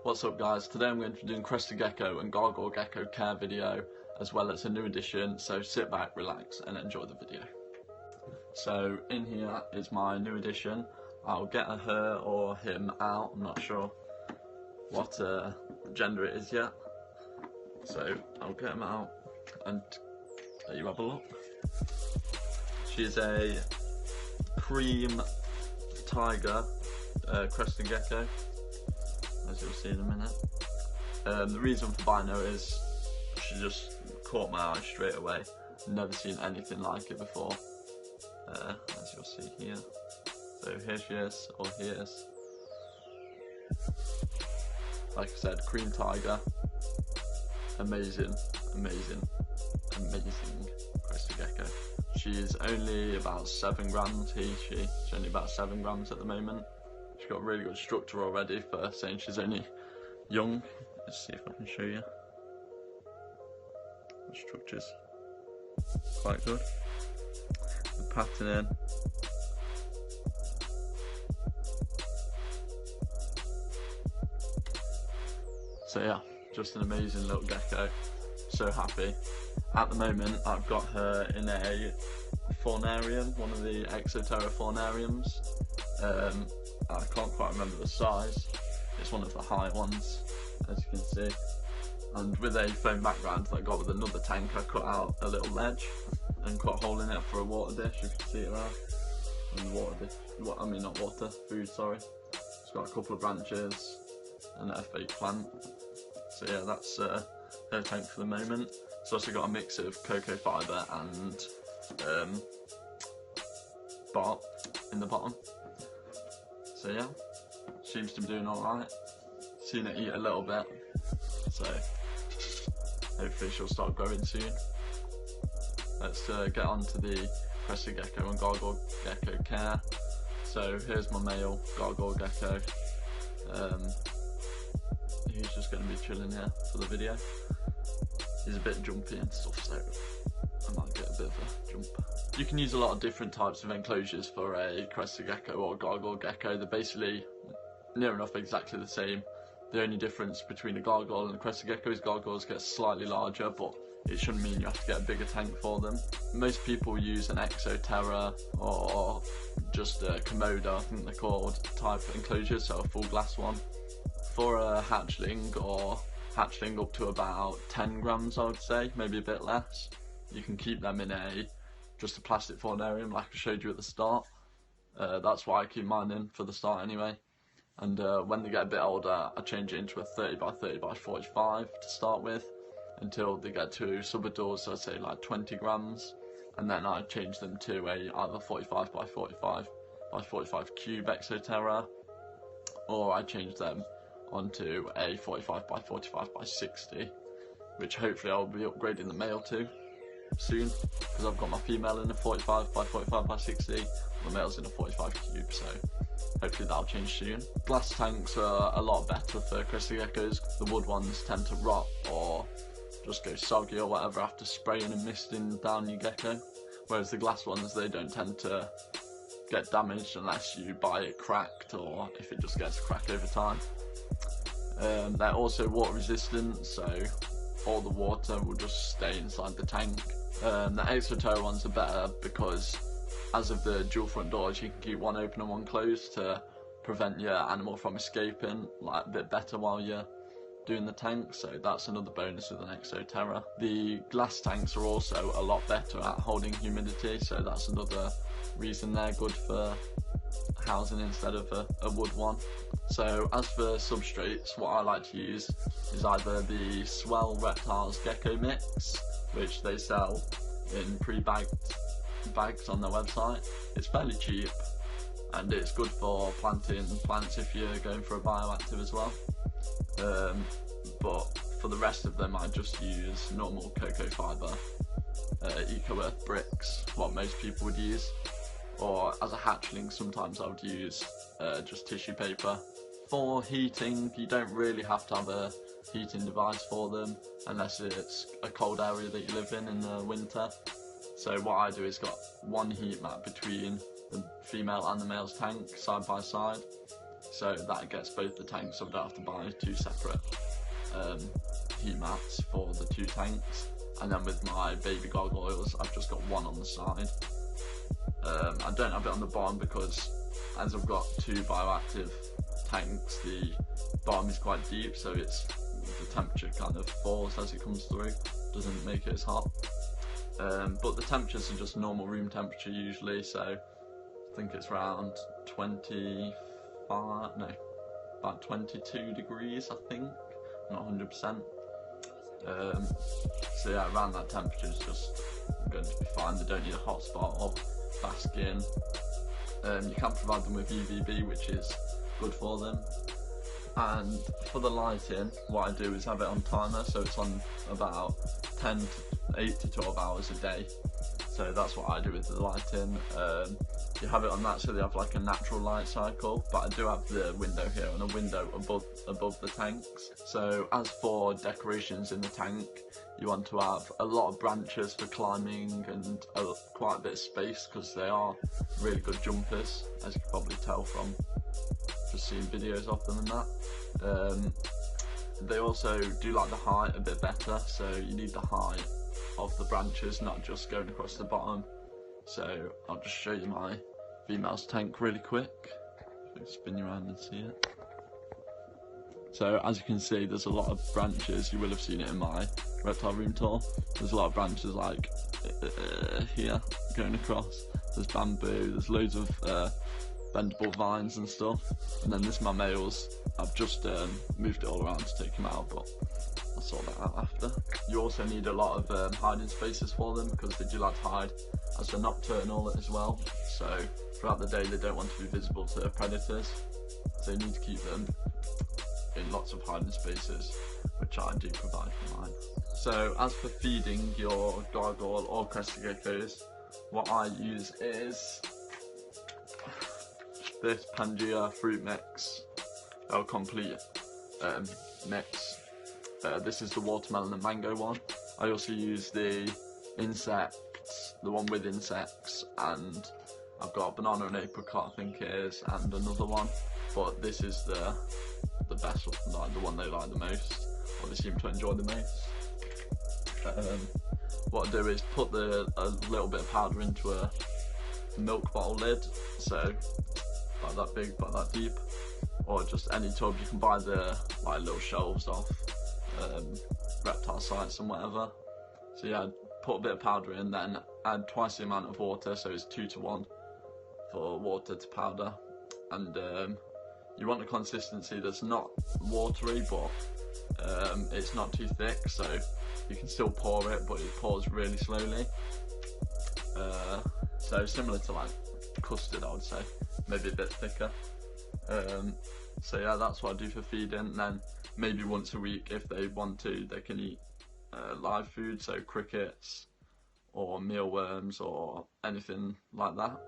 What's up guys, today I'm going to be doing Crested Gecko and Gargoyle Gecko care video as well as a new addition, so sit back, relax and enjoy the video. So in here is my new addition. I'll get a her or him out, I'm not sure what gender it is yet. So I'll get him out and let you have a look. She's a cream tiger Crested Gecko, as you'll see in a minute. The reason for buying her is she just caught my eye straight away. Never seen anything like it before, as you'll see here. So here she is, or he is. Like I said, cream tiger. Amazing, amazing, amazing Crested Gecko. She's only about 7 grams, she's only about 7 grams at the moment. She's got really good structure already for saying she's only young. Let's see if I can show you. The structure's quite good. The patterning. So yeah, just an amazing little gecko. So happy. At the moment I've got her in a faunarium, one of the Exoterra faunariums. I can't quite remember the size. It's one of the high ones, as you can see. And with a foam background that I got with another tank, I cut out a little ledge and cut a hole in it for a water dish. You can see it there. And water dish, I mean not water, food, sorry. It's got a couple of branches and a fake plant. So yeah, that's her tank for the moment. It's also got a mix of cocoa fibre and bark in the bottom. So yeah, seems to be doing alright. Seen it eat a little bit, so hopefully she'll start growing soon. Let's get on to the Crested Gecko and Gargoyle Gecko care. So here's my male Gargoyle Gecko. He's just going to be chilling here for the video. He's a bit jumpy and stuff, so I might get a bit of a jump. You can use a lot of different types of enclosures for a Crested Gecko or Gargoyle Gecko. They're basically near enough exactly the same. The only difference between a Gargoyle and a Crested Gecko is Gargoyles get slightly larger, but it shouldn't mean you have to get a bigger tank for them. Most people use an Exoterra or just a Komodo, I think they're called, type enclosure, so a full glass one. For a hatchling or hatchling up to about 10 grams, I would say, maybe a bit less, you can keep them in just a plastic faunarium like I showed you at the start. That's why I keep mine in for the start anyway. And when they get a bit older, I change it into a 30 by 30 by 45 to start with, until they get to subadults, so I'd say like 20 grams, and then I change them to either 45 by 45 by 45 cube Exoterra, or I change them onto a 45 by 45 by 60, which hopefully I'll be upgrading the male to soon, because I've got my female in a 45 by 45 by 60, the male's in a 45 cube, so hopefully that'll change soon. Glass tanks are a lot better for Crested Geckos. The wood ones tend to rot or just go soggy or whatever after spraying and misting down your gecko, whereas the glass ones, they don't tend to get damaged unless you buy it cracked or if it just gets cracked over time. They're also water resistant, so all the water will just stay inside the tank. The Exoterra ones are better because as of the dual front doors, you can keep one open and one closed to prevent your animal from escaping like a bit better while you're doing the tank, so that's another bonus with an Exoterra. The glass tanks are also a lot better at holding humidity, so that's another reason they're good for housing instead of a wood one. So as for substrates, what I like to use is either the Swell Reptiles Gecko Mix, which they sell in pre-bagged bags on their website. It's fairly cheap and it's good for planting plants if you're going for a bioactive as well. But for the rest of them I just use normal cocoa fibre, Eco Earth bricks, what most people would use. Or as a hatchling sometimes I would use just tissue paper. For heating, you don't really have to have a heating device for them unless it's a cold area that you live in the winter. So what I do is got one heat mat between the female and the male's tank side by side. so that gets both the tanks, so I don't have to buy two separate heat mats for the two tanks. And then with my baby gargoyles, I've just got one on the side. I don't have it on the bottom because as I've got two bioactive tanks, the bottom is quite deep, so it's the temperature kind of falls as it comes through, doesn't make it as hot. But the temperatures are just normal room temperature usually, so I think it's around about 22 degrees, I think, not 100%. So yeah, around that temperature is just going to be fine. They don't need a hot spot or basking. You can provide them with UVB, which is good for them. And for the lighting, what I do is have it on timer, so it's on about 8 to 12 hours a day. So that's what I do with the lighting. You have it on that so they have like a natural light cycle, but I do have the window here and a window above the tanks. So as for decorations in the tank, you want to have a lot of branches for climbing and quite a bit of space, because they are really good jumpers, as you can probably tell from just seeing videos of them and that. They also do like the height a bit better, so you need the height of the branches, not just going across the bottom. So I'll just show you my female's tank really quick. Spin you around and see it. So as you can see, there's a lot of branches. You will have seen it in my reptile room tour. There's a lot of branches like here going across. There's bamboo, there's loads of bendable vines and stuff. And then this is my males. I've just moved it all around to take them out, but I'll sort that out after. You also need a lot of hiding spaces for them, because they do like to hide as they're nocturnal as well. So throughout the day they don't want to be visible to predators, so you need to keep them in lots of hiding spaces, which I do provide for mine. So as for feeding your gargoyle or crested geckos, what I use is this Pangea fruit mix, a complete mix. This is the watermelon and mango one. I also use the insects, the one with insects, and I've got banana and apricot, I think it is, and another one. But this is the best one, like the one they like the most, or they seem to enjoy the most. What I do is put a little bit of powder into a milk bottle lid, so about that big, about that deep, or just any tub. You can buy the like little shelves off reptile sites and whatever. So yeah, put a bit of powder in, then add twice the amount of water, so it's 2 to 1 for water to powder. And you want a consistency that's not watery, but it's not too thick, so you can still pour it, but it pours really slowly. So similar to like custard, I would say, maybe a bit thicker. So yeah, that's what I do for feeding. And then maybe once a week, if they want to, they can eat live food, so crickets or mealworms or anything like that.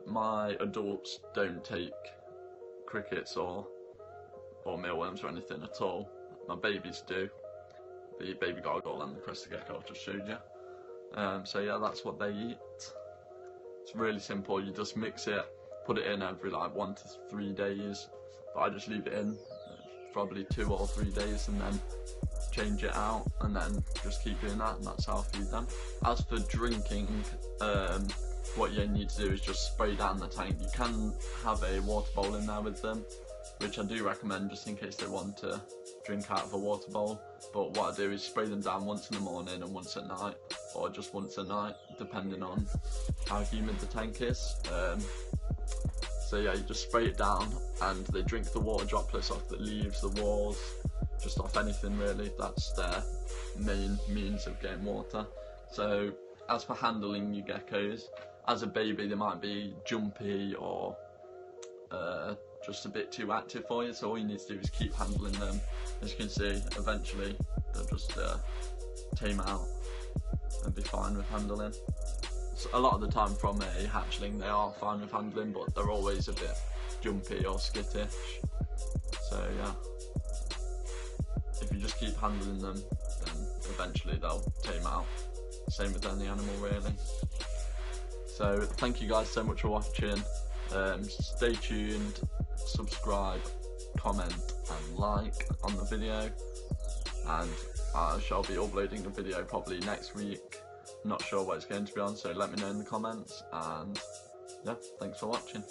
My adults don't take crickets or mealworms or anything at all. My babies do. The baby gargoyle and the crested gecko I just showed you. So yeah, that's what they eat. It's really simple. You just mix it, put it in every like 1 to 3 days, but I just leave it in probably 2 or 3 days and then change it out, and then just keep doing that, and that's how I feed them. As for drinking, what you need to do is just spray down the tank. You can have a water bowl in there with them, which I do recommend just in case they want to drink out of a water bowl. But what I do is spray them down once in the morning and once at night, or just once a night, depending on how humid the tank is. So yeah, you just spray it down and they drink the water droplets off the leaves, the walls, just off anything really. That's their main means of getting water. So as for handling your geckos, as a baby they might be jumpy or just a bit too active for you, so all you need to do is keep handling them. As you can see, eventually they'll just tame out and be fine with handling. So a lot of the time from a hatchling they are fine with handling, but they're always a bit jumpy or skittish. So yeah, if you just keep handling them, then eventually they'll tame out. Same with any animal really. So thank you guys so much for watching. Stay tuned subscribe, comment and like on the video, and I shall be uploading a video probably next week. Not sure what it's going to be on, so let me know in the comments, and yeah, thanks for watching.